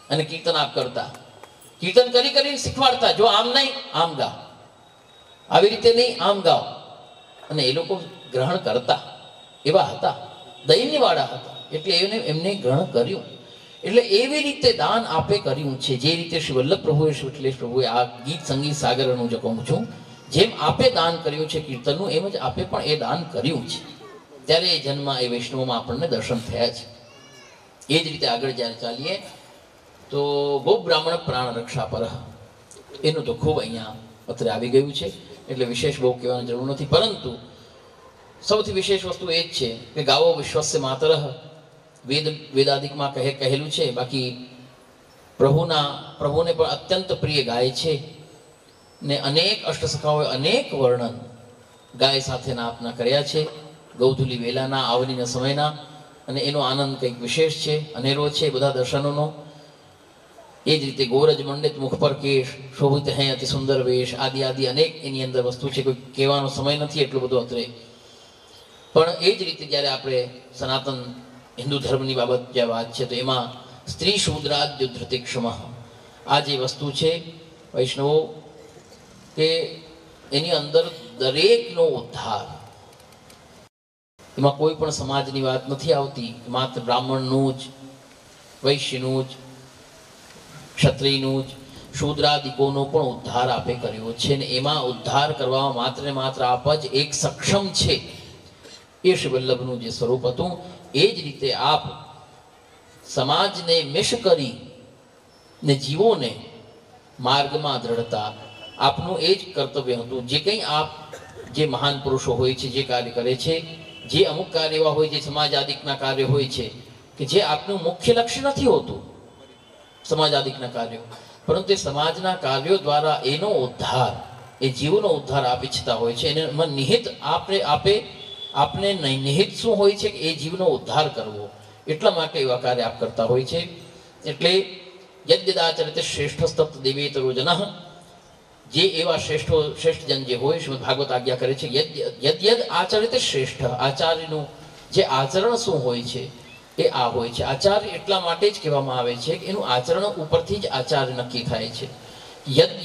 અને કીર્તન આપ કરતા, કીર્તન કરીને શીખવાડતા, જો આમ નહીં આમ ગાઓ, આવી રીતે નહીં આમ ગાઓ. અને એ લોકો ગ્રહણ કરતા એવા હતા, દૈન્યવાળા હતા. એટલે એમને ગ્રહણ કર્યું. એટલે એવી રીતે દાન આપે કર્યું છે, જે રીતે શ્રી વલ્લભ પ્રભુએ, શ્રી વિઠ્ઠલેશ પ્રભુએ આ ગીત સંગીત સાગરનું જે કહું છું, જેમ આપે દાન કર્યું છે કીર્તનનું, એમ જ આપે પણ એ દાન કર્યું છે. ત્યારે એ જન્મ એ વૈષ્ણવમાં આપણને દર્શન થયા છે. એ જ રીતે આગળ જ્યારે ચાલીએ તો ગો બ્રાહ્મણ પ્રાણ રક્ષા પર, એનું તો ખૂબ અહીંયા પત્ર આવી ગયું છે, એટલે વિશેષ બહુ કહેવાની જરૂર નથી. પરંતુ સૌથી વિશેષ વસ્તુ એ જ છે કે ગાવો વિશ્વસ્ય માતર, વેદાદિકમાં કહેલું છે. બાકી પ્રભુને પણ અત્યંત પ્રિય ગાય છે. ને અનેક અષ્ટસખાઓએ અનેક વર્ણન ગાય સાથેના આપના કર્યા છે, ગૌધુલી વેલાના, આવનીના સમયના. અને એનો આનંદ કંઈક વિશેષ છે, અનેરો છે બધા દર્શનોનો. એ જ રીતે ગોરજ મંડિત મુખ પર કેશ, શોભિત હૈ અતિ સુંદર વેશ, આદિ અનેક એની અંદર વસ્તુ છે. કોઈ કહેવાનો સમય નથી એટલું બધું અત્રે. પણ એ જ રીતે જ્યારે આપણે સનાતન હિન્દુ ધર્મની બાબત જે વાત છે, તો એમાં સ્ત્રી શૂદ્રાદ્ય ધૃતિક્ષમ, આ જે વસ્તુ છે વૈષ્ણવો, કે એની અંદર દરેકનો ઉદ્ધાર. એમાં કોઈ પણ સમાજની વાત નથી આવતી, માત્ર બ્રાહ્મણનું જ, વૈશ્યનું જ, ક્ષત્રિયનું જ, શૂદ્રાદિકોનો પણ ઉદ્ધાર આપે કર્યો છે. ને એમાં ઉદ્ધાર કરવામાં માત્ર ને માત્ર આપ જ એક સક્ષમ છે. એ શ્રી વલ્લભનું જે સ્વરૂપ હતું, એ જ રીતે આપ સમાજને મિશ કરી ને જીવોને માર્ગમાં દ્રઢતા, આપનું એ જ કર્તવ્ય હતું. જે કંઈ આપ, જે મહાન પુરુષો હોય છે, જે કાર્ય કરે છે, જે અમુક કાર્ય એવા હોય, જે સમાજાદિકના કાર્ય હોય છે, કે જે આપનું મુખ્ય લક્ષ્ય નથી હોતું સમાજાદિકના કાર્યો, પરંતુ એ સમાજના કાર્યો દ્વારા એનો ઉદ્ધાર, એ જીવનો ઉદ્ધાર આપ ઈચ્છતા હોય છે. એને નિહિત આપને નિહિત શું હોય છે કે એ જીવનો ઉદ્ધાર કરવો. એટલા માટે એવા કાર્ય આપ કરતા હોય છે. એટલે યદ્યદાચરિત શ્રેષ્ઠ સ્તપ્ત દેવેતરો જન, જે એવા શ્રેષ્ઠ જન જે હોય, શ્રીમદ ભાગવત આજ્ઞા કરે છે, યદ આચરિત શ્રેષ્ઠ, આચાર્યનું જે આચરણ શું હોય છે એ આ હોય છે. આચાર્ય એટલા માટે જ કહેવામાં આવે છે કે એનું આચરણ ઉપરથી જ આચાર્ય નક્કી થાય છે.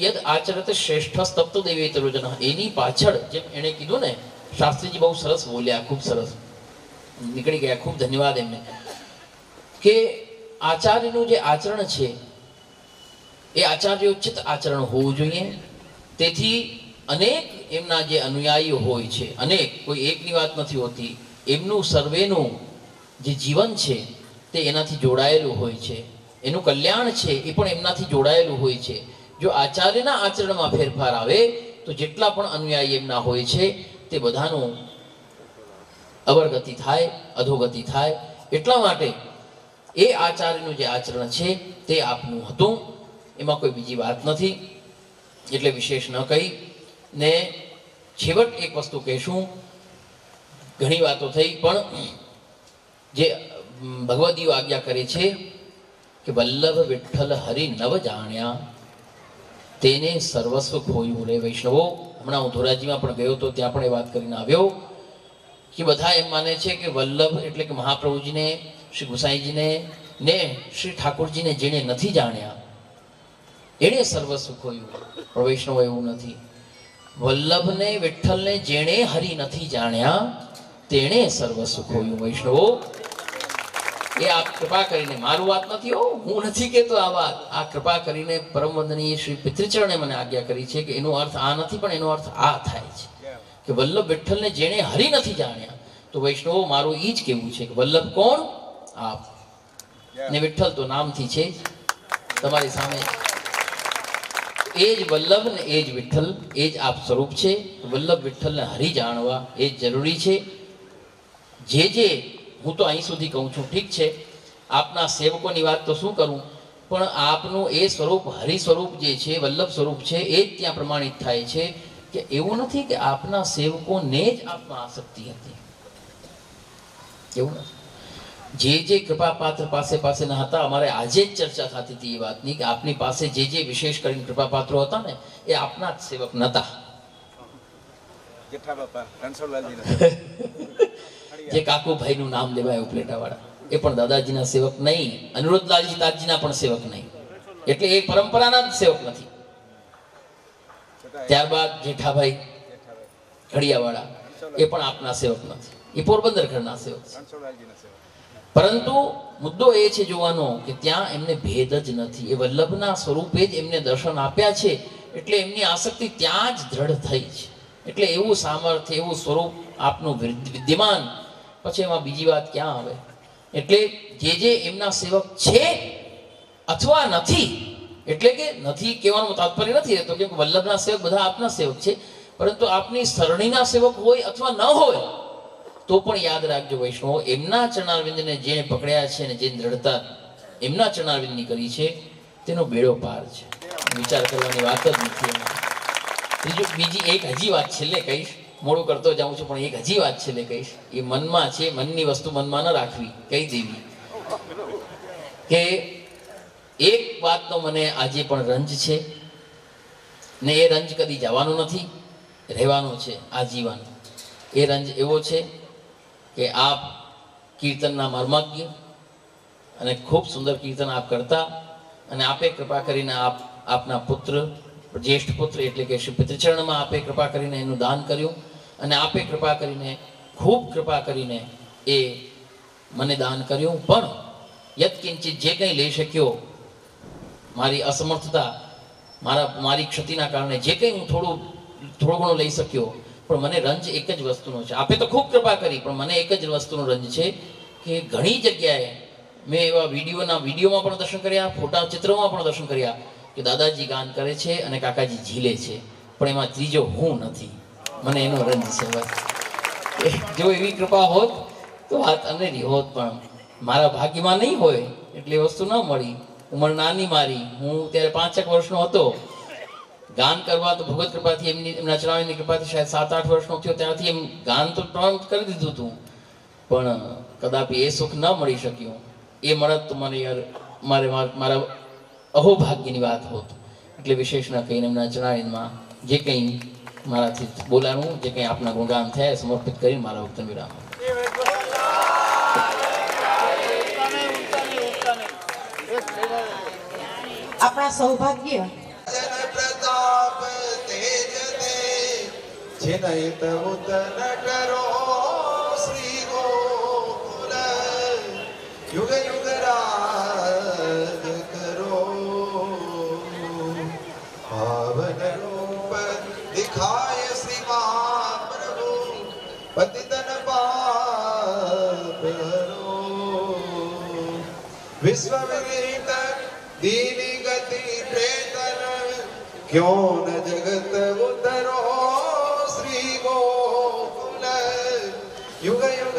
યદ આચરિત શ્રેષ્ઠ સ્તપ્ત દેવેતરો જન, એની પાછળ જેમ એણે કીધું ને, શાસ્ત્રીજી બહુ સરસ બોલ્યા, ખૂબ સરસ નીકળી ગયા, ખૂબ ધન્યવાદ એમને, કે આચાર્યનું જે આચરણ છે એ આચાર્યોચિત આચરણ હોવું જોઈએ. તેથી અનેક એમના જે અનુયાયીઓ હોય છે, અનેક, કોઈ એકની વાત નથી હોતી, એમનું સર્વેનું જે જીવન છે તે એનાથી જોડાયેલું હોય છે. એનું કલ્યાણ છે એ પણ એમનાથી જોડાયેલું હોય છે. જો આચાર્યના આચરણમાં ફેરફાર આવે તો જેટલા પણ અનુયાયી એમના હોય છે તે બધાનું અવરગતિ થાય, અધોગતિ થાય. એટલા માટે એ આચાર્યનું જે આચરણ છે તે આપનું હતું, એમાં કોઈ બીજી વાત નથી. એટલે વિશેષ ન કહી ને છેવટ એક વસ્તુ કહેશું. ઘણી વાતો થઈ, પણ જે ભગવદીઓ આજ્ઞા કરે છે કે વલ્લભ વિઠ્ઠલ હરિ નવ જાણ્યા, તેને સર્વસ્વ ખોયું રે. વૈષ્ણવો, હમણાં હું ધોરાજીમાં પણ ગયો હતો, ત્યાં પણ એ વાત કરીને આવ્યો કે બધા એમ માને છે કે વલ્લભ એટલે કે મહાપ્રભુજીને, શ્રી ગુસાઈજીને ને શ્રી ઠાકોરજીને જેણે નથી જાણ્યા એણે સર્વસ્વ ખોયું. પણ વૈષ્ણવ એવું નથી. વલ્લભને, વિઠ્ઠલને જેણે હરિ નથી જાણ્યા તેણે સર્વસ્વ ખોયું. વૈષ્ણવો, એ આપ કૃપા કરીને, મારું વાત નથી હો, હું નથી કહેતો આ વાત, આ કૃપા કરીને પરમ વંદનીય શ્રી પિતૃચરણે મને આજ્ઞા કરી છે કે એનો અર્થ આ નથી, પણ એનો અર્થ આ થાય છે કે વલ્લભ વિઠ્ઠલને જેણે હરિ નથી જાણ્યા. તો વૈષ્ણવો મારું એ જ કહેવું છે કે વલ્લભ કોણ? આપ. ને વિઠ્ઠલ તો નામથી છે જ તમારી સામે. એ જ વલ્લભ ને એ જ વિઠ્ઠલ, એ જ આપ સ્વરૂપ છે. વલ્લભ વિઠ્ઠલને હરી જાણવા એ જ જરૂરી છે. જે હું તો અહીં સુધી કહું છું, ઠીક છે આપના સેવકોની વાત તો શું કરું, પણ આપનું એ સ્વરૂપ હરિ સ્વરૂપ જે છે, વલ્લભ સ્વરૂપ છે, એ જ ત્યાં પ્રમાણિત થાય છે કે એવું નથી કે આપના સેવકોને જ આપમાં આસક્તિ હતી, એવું નથી. જે કૃપાપાત્ર પાસે ના હતા, અમારે આજે જ ચર્ચા થતી હતી એ વાતની કે આપની પાસે જે વિશેષ કરીને કૃપાપાત્રો હતા ને એ આપના જ સેવક નતા. જે કાકુભાઈનું નામ લેવાય ઉપલેટાવાળા, એ પણ દાદાજીના સેવક નહીં, અનિરુદ્ધલાલજી તાજજીના પણ સેવક નહીં, એટલે એ પરંપરાના જ સેવક નથી. ત્યારબાદ જેઠાભાઈ ઘડિયાવાળા એ પણ આપના સેવક નથી, એ પોરબંદર ઘરના સેવક છે. પરંતુ મુદ્દો એ છે જોવાનો કે ત્યાં એમને ભેદ જ નથી. એ વલ્લભના સ્વરૂપે જ એમને દર્શન આપ્યા છે, એટલે એમની આસક્તિ ત્યાં જ દ્રઢ થઈ છે. એટલે એવું સામર્થ્ય, એવું સ્વરૂપ આપનું વિદ્યમાન, પછી એમાં બીજી વાત ક્યાં આવે? એટલે જે એમના સેવક છે અથવા નથી, એટલે કે નથી કહેવાનું તાત્પર્ય નથી રહેતો કે વલ્લભના સેવક બધા આપના સેવક છે, પરંતુ આપની સરણીના સેવક હોય અથવા ન હોય તો પણ યાદ રાખજો વૈષ્ણવો, એમના ચરણારવિંદને જેને પકડ્યા છે ને જે દ્રઢતા એમના ચરણારવિંદની કરી છે તેનો બેડો પાર છે, વિચાર કરવાની વાત જ નથી. ત્રીજું, બીજી એક હજી વાત છેલ્લે કહીશ, મોડું કરતો જાઉં છું પણ એક હજી વાત છેલ્લે કહીશ. એ મનમાં છે, મનની વસ્તુ મનમાં ન રાખવી, કહી દેવી કે એક વાતનો મને આજે પણ રંજ છે ને એ રંજ કદી જવાનો નથી, રહેવાનો છે આજીવન. એ રંજ એવો છે કે આપ કીર્તનના મર્મજ્ઞ અને ખૂબ સુંદર કીર્તન આપ કરતા, અને આપે કૃપા કરીને આપના પુત્ર, જ્યેષ્ઠ પુત્ર એટલે કે શ્રી પિતૃચરણમાં આપે કૃપા કરીને એનું દાન કર્યું, અને આપે કૃપા કરીને, ખૂબ કૃપા કરીને એ મને દાન કર્યું. પણ યત્કિંચિત જે કંઈ લઈ શક્યો, મારી અસમર્થતા, મારી ક્ષતિના કારણે જે કંઈ હું થોડું ઘણું લઈ શક્યો, પણ મને રંજ એક જ વસ્તુનો છે. આપે તો ખૂબ કૃપા કરી, પણ મને એક જ વસ્તુનો રંજ છે કે ઘણી જગ્યાએ મેં એવા વિડીયોમાં પણ દર્શન કર્યા, ફોટા ચિત્રોમાં પણ દર્શન કર્યા કે દાદાજી ગાન કરે છે અને કાકાજી ઝીલે છે, પણ એમાં ત્રીજો હું નથી. મને એનો રંજ છે બસ. જો એવી કૃપા હોત તો વાત અનેરી હોત, પણ મારા ભાગ્યમાં નહીં હોય એટલે વસ્તુ ન મળી. ઉંમર નાની મારી, હું ત્યારે 5-1 વર્ષનો હતો. ગાન કરવા તો ભગવત કૃપાથી, એમના ચરણાની કૃપાથી શાયદ 7-8 વર્ષનો થયો, ત્યારથી એમ ગાન તો પ્રારંભ કરી દીધું હતું, પણ કદાપી એ સુખ ન મળી શક્યું. એ મળત તો મને યાર મારા અહોભાગ્યની વાત હોત. એટલે વિશેષ ના કહીને એમના ચરણામાં જે કંઈ મારાથી બોલાનું, જે કંઈ આપના ગુણગાન થયા સમર્પિત કરીને મારા વક્તવ્ય વિરામ. આપણા સૌભાગ્ય युग युग राज करो, पावन रूप दिखाय श्री महाप्रभु, पतितन पाप हरो, विश्व विदित दीनी गति प्रेतन, क्यों न जगत उतरो श्री गोकुल, युग युग